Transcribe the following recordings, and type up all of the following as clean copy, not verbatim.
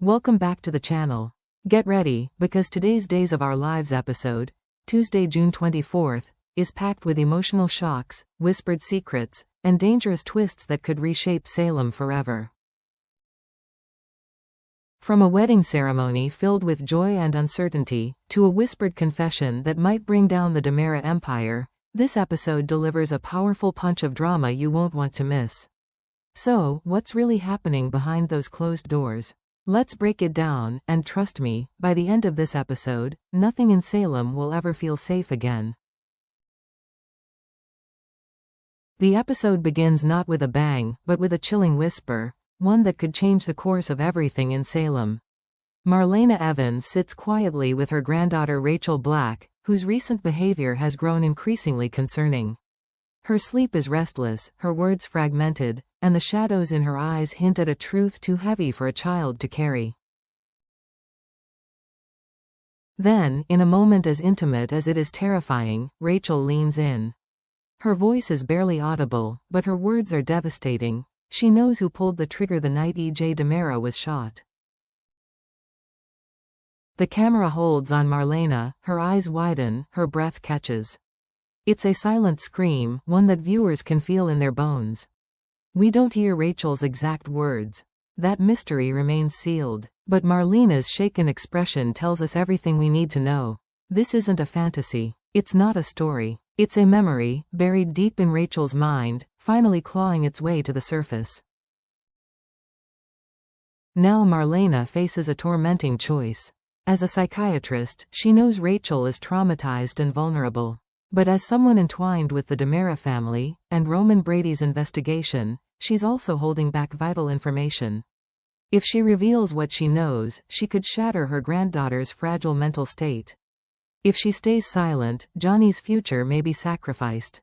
Welcome back to the channel. Get ready, because today's Days of Our Lives episode, Tuesday, June 24th, is packed with emotional shocks, whispered secrets, and dangerous twists that could reshape Salem forever. From a wedding ceremony filled with joy and uncertainty, to a whispered confession that might bring down the DeMera Empire, this episode delivers a powerful punch of drama you won't want to miss. So, what's really happening behind those closed doors? Let's break it down, and trust me, by the end of this episode, nothing in Salem will ever feel safe again. The episode begins not with a bang, but with a chilling whisper, one that could change the course of everything in Salem. Marlena Evans sits quietly with her granddaughter Rachel Black, whose recent behavior has grown increasingly concerning. Her sleep is restless, her words fragmented, and the shadows in her eyes hint at a truth too heavy for a child to carry. Then, in a moment as intimate as it is terrifying, Rachel leans in. Her voice is barely audible, but her words are devastating. She knows who pulled the trigger the night E.J. DeMera was shot. The camera holds on Marlena, her eyes widen, her breath catches. It's a silent scream, one that viewers can feel in their bones. We don't hear Rachel's exact words. That mystery remains sealed. But Marlena's shaken expression tells us everything we need to know. This isn't a fantasy. It's not a story. It's a memory, buried deep in Rachel's mind, finally clawing its way to the surface. Now Marlena faces a tormenting choice. As a psychiatrist, she knows Rachel is traumatized and vulnerable. But as someone entwined with the DeMera family, and Roman Brady's investigation, she's also holding back vital information. If she reveals what she knows, she could shatter her granddaughter's fragile mental state. If she stays silent, Johnny's future may be sacrificed.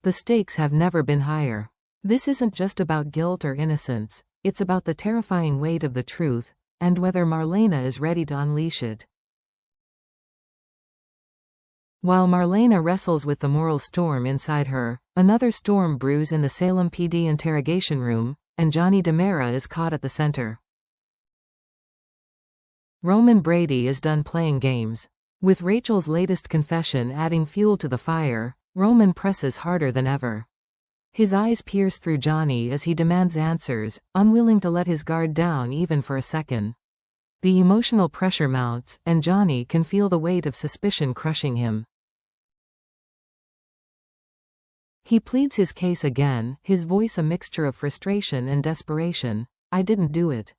The stakes have never been higher. This isn't just about guilt or innocence, it's about the terrifying weight of the truth, and whether Marlena is ready to unleash it. While Marlena wrestles with the moral storm inside her, another storm brews in the Salem PD interrogation room, and Johnny DeMera is caught at the center. Roman Brady is done playing games. With Rachel's latest confession adding fuel to the fire, Roman presses harder than ever. His eyes pierce through Johnny as he demands answers, unwilling to let his guard down even for a second. The emotional pressure mounts, and Johnny can feel the weight of suspicion crushing him. He pleads his case again, his voice a mixture of frustration and desperation. I didn't do it.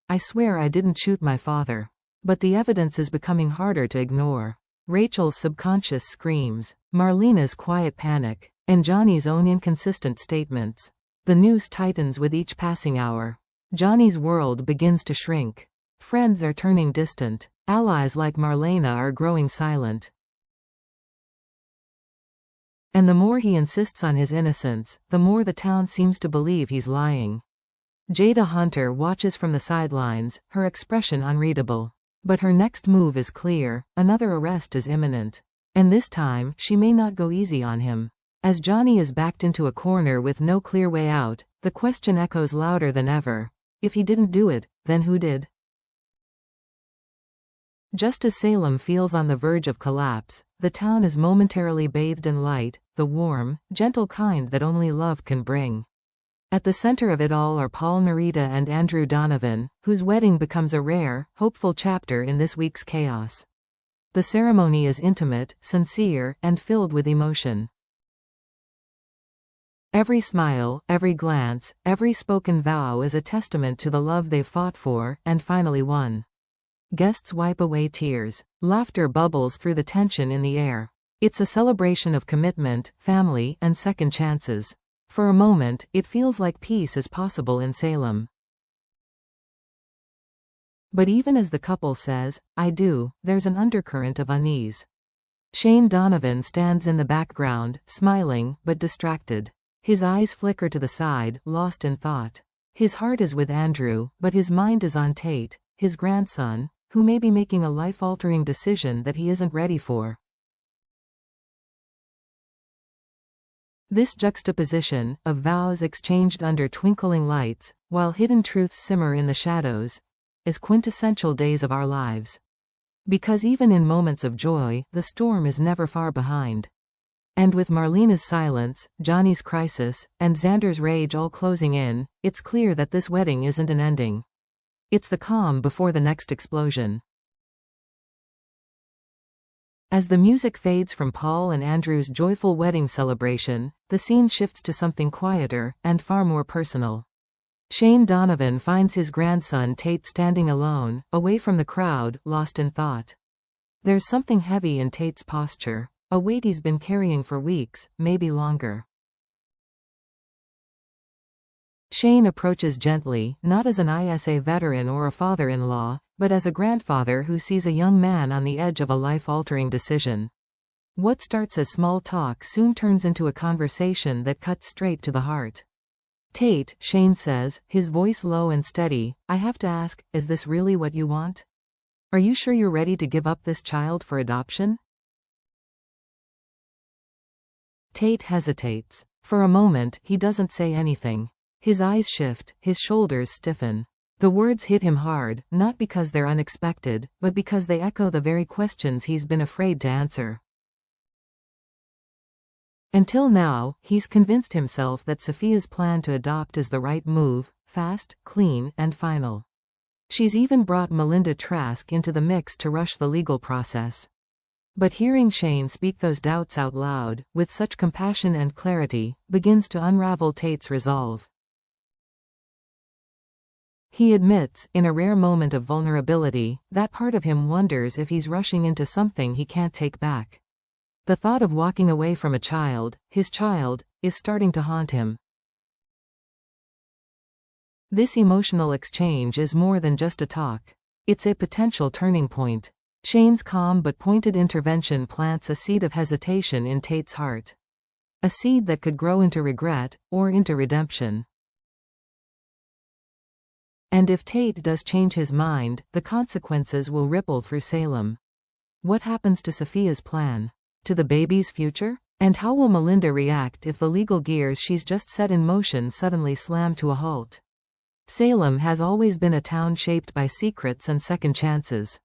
I swear I didn't shoot my father. But the evidence is becoming harder to ignore. Rachel's subconscious screams, Marlena's quiet panic, and Johnny's own inconsistent statements. The noose tightens with each passing hour. Johnny's world begins to shrink. Friends are turning distant. Allies like Marlena are growing silent. And the more he insists on his innocence, the more the town seems to believe he's lying. Jada Hunter watches from the sidelines, her expression unreadable. But her next move is clear, another arrest is imminent. And this time, she may not go easy on him. As Johnny is backed into a corner with no clear way out, the question echoes louder than ever. If he didn't do it, then who did? Just as Salem feels on the verge of collapse, the town is momentarily bathed in light, the warm, gentle kind that only love can bring. At the center of it all are Paul Narita and Andrew Donovan, whose wedding becomes a rare, hopeful chapter in this week's chaos. The ceremony is intimate, sincere, and filled with emotion. Every smile, every glance, every spoken vow is a testament to the love they've fought for, and finally won. Guests wipe away tears. Laughter bubbles through the tension in the air. It's a celebration of commitment, family, and second chances. For a moment, it feels like peace is possible in Salem. But even as the couple says, I do, there's an undercurrent of unease. Shane Donovan stands in the background, smiling, but distracted. His eyes flicker to the side, lost in thought. His heart is with Andrew, but his mind is on Tate, his grandson, who may be making a life-altering decision that he isn't ready for. This juxtaposition, of vows exchanged under twinkling lights, while hidden truths simmer in the shadows, is quintessential Days of Our Lives. Because even in moments of joy, the storm is never far behind. And with Marlena's silence, Johnny's crisis, and Xander's rage all closing in, it's clear that this wedding isn't an ending. It's the calm before the next explosion. As the music fades from Paul and Andrew's joyful wedding celebration, the scene shifts to something quieter, and far more personal. Shane Donovan finds his grandson Tate standing alone, away from the crowd, lost in thought. There's something heavy in Tate's posture, a weight he's been carrying for weeks, maybe longer. Shane approaches gently, not as an ISA veteran or a father-in-law, but as a grandfather who sees a young man on the edge of a life-altering decision. What starts as small talk soon turns into a conversation that cuts straight to the heart. Tate, Shane says, his voice low and steady, I have to ask, is this really what you want? Are you sure you're ready to give up this child for adoption? Tate hesitates. For a moment, he doesn't say anything. His eyes shift, his shoulders stiffen. The words hit him hard, not because they're unexpected, but because they echo the very questions he's been afraid to answer. Until now, he's convinced himself that Sophia's plan to adopt is the right move, fast, clean, and final. She's even brought Melinda Trask into the mix to rush the legal process. But hearing Shane speak those doubts out loud, with such compassion and clarity, begins to unravel Tate's resolve. He admits, in a rare moment of vulnerability, that part of him wonders if he's rushing into something he can't take back. The thought of walking away from a child, his child, is starting to haunt him. This emotional exchange is more than just a talk. It's a potential turning point. Shane's calm but pointed intervention plants a seed of hesitation in Tate's heart. A seed that could grow into regret, or into redemption. And if Tate does change his mind, the consequences will ripple through Salem. What happens to Sophia's plan? To the baby's future? And how will Melinda react if the legal gears she's just set in motion suddenly slam to a halt? Salem has always been a town shaped by secrets and second chances.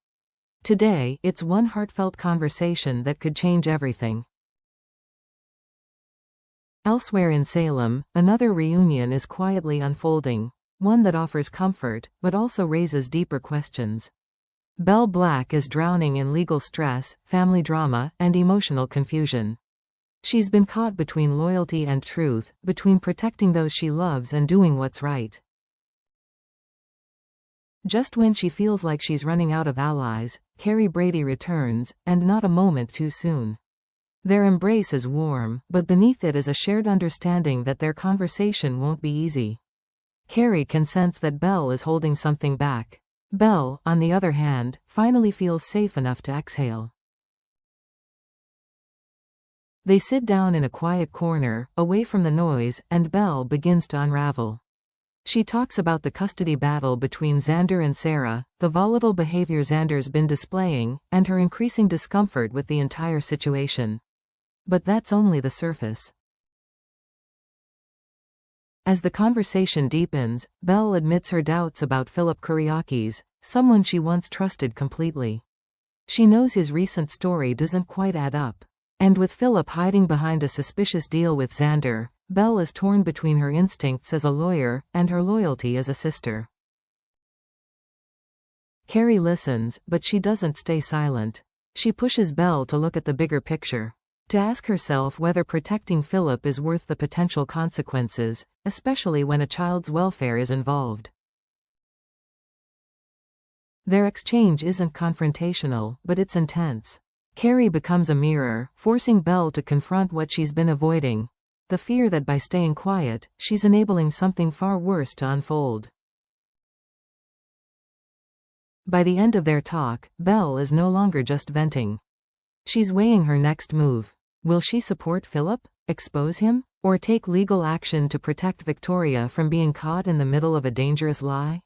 Today, it's one heartfelt conversation that could change everything. Elsewhere in Salem, another reunion is quietly unfolding. One that offers comfort, but also raises deeper questions. Belle Black is drowning in legal stress, family drama, and emotional confusion. She's been caught between loyalty and truth, between protecting those she loves and doing what's right. Just when she feels like she's running out of allies, Carrie Brady returns, and not a moment too soon. Their embrace is warm, but beneath it is a shared understanding that their conversation won't be easy. Carrie can sense that Belle is holding something back. Belle, on the other hand, finally feels safe enough to exhale. They sit down in a quiet corner, away from the noise, and Belle begins to unravel. She talks about the custody battle between Xander and Sarah, the volatile behavior Xander's been displaying, and her increasing discomfort with the entire situation. But that's only the surface. As the conversation deepens, Belle admits her doubts about Philip Kuriakis, someone she once trusted completely. She knows his recent story doesn't quite add up. And with Philip hiding behind a suspicious deal with Xander, Belle is torn between her instincts as a lawyer and her loyalty as a sister. Carrie listens, but she doesn't stay silent. She pushes Belle to look at the bigger picture. To ask herself whether protecting Philip is worth the potential consequences, especially when a child's welfare is involved. Their exchange isn't confrontational, but it's intense. Carrie becomes a mirror, forcing Belle to confront what she's been avoiding. The fear that by staying quiet, she's enabling something far worse to unfold. By the end of their talk, Belle is no longer just venting. She's weighing her next move. Will she support Philip, expose him, or take legal action to protect Victoria from being caught in the middle of a dangerous lie?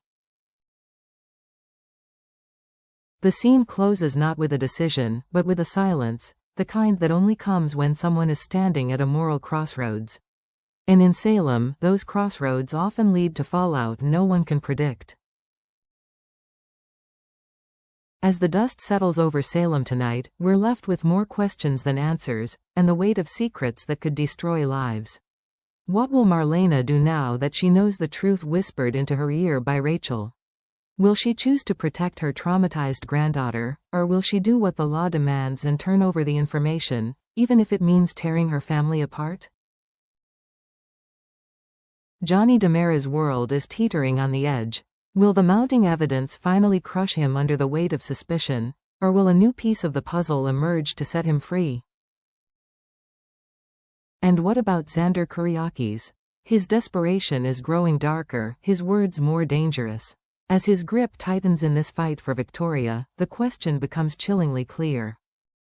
The scene closes not with a decision, but with a silence, the kind that only comes when someone is standing at a moral crossroads. And in Salem, those crossroads often lead to fallout no one can predict. As the dust settles over Salem tonight, we're left with more questions than answers, and the weight of secrets that could destroy lives. What will Marlena do now that she knows the truth whispered into her ear by Rachel? Will she choose to protect her traumatized granddaughter, or will she do what the law demands and turn over the information, even if it means tearing her family apart? Johnny DeMera's world is teetering on the edge. Will the mounting evidence finally crush him under the weight of suspicion, or will a new piece of the puzzle emerge to set him free? And what about Xander Kuriakis? His desperation is growing darker, his words more dangerous. As his grip tightens in this fight for Victoria, the question becomes chillingly clear.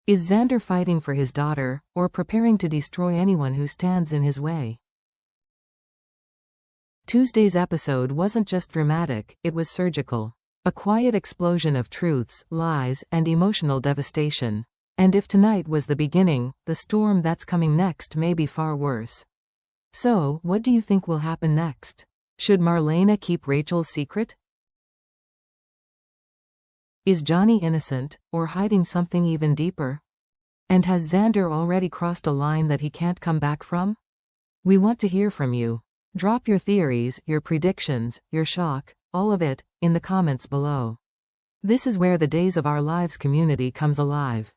Is Xander fighting for his daughter, or preparing to destroy anyone who stands in his way? Tuesday's episode wasn't just dramatic, it was surgical. A quiet explosion of truths, lies, and emotional devastation. And if tonight was the beginning, the storm that's coming next may be far worse. So, what do you think will happen next? Should Marlena keep Rachel's secret? Is Johnny innocent, or hiding something even deeper? And has Xander already crossed a line that he can't come back from? We want to hear from you. Drop your theories, your predictions, your shock, all of it, in the comments below. This is where the Days of Our Lives community comes alive.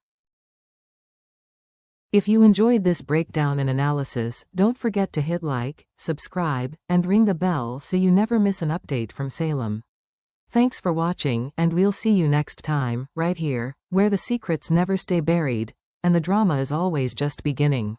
If you enjoyed this breakdown and analysis, don't forget to hit like, subscribe, and ring the bell so you never miss an update from Salem. Thanks for watching, and we'll see you next time, right here, where the secrets never stay buried, and the drama is always just beginning.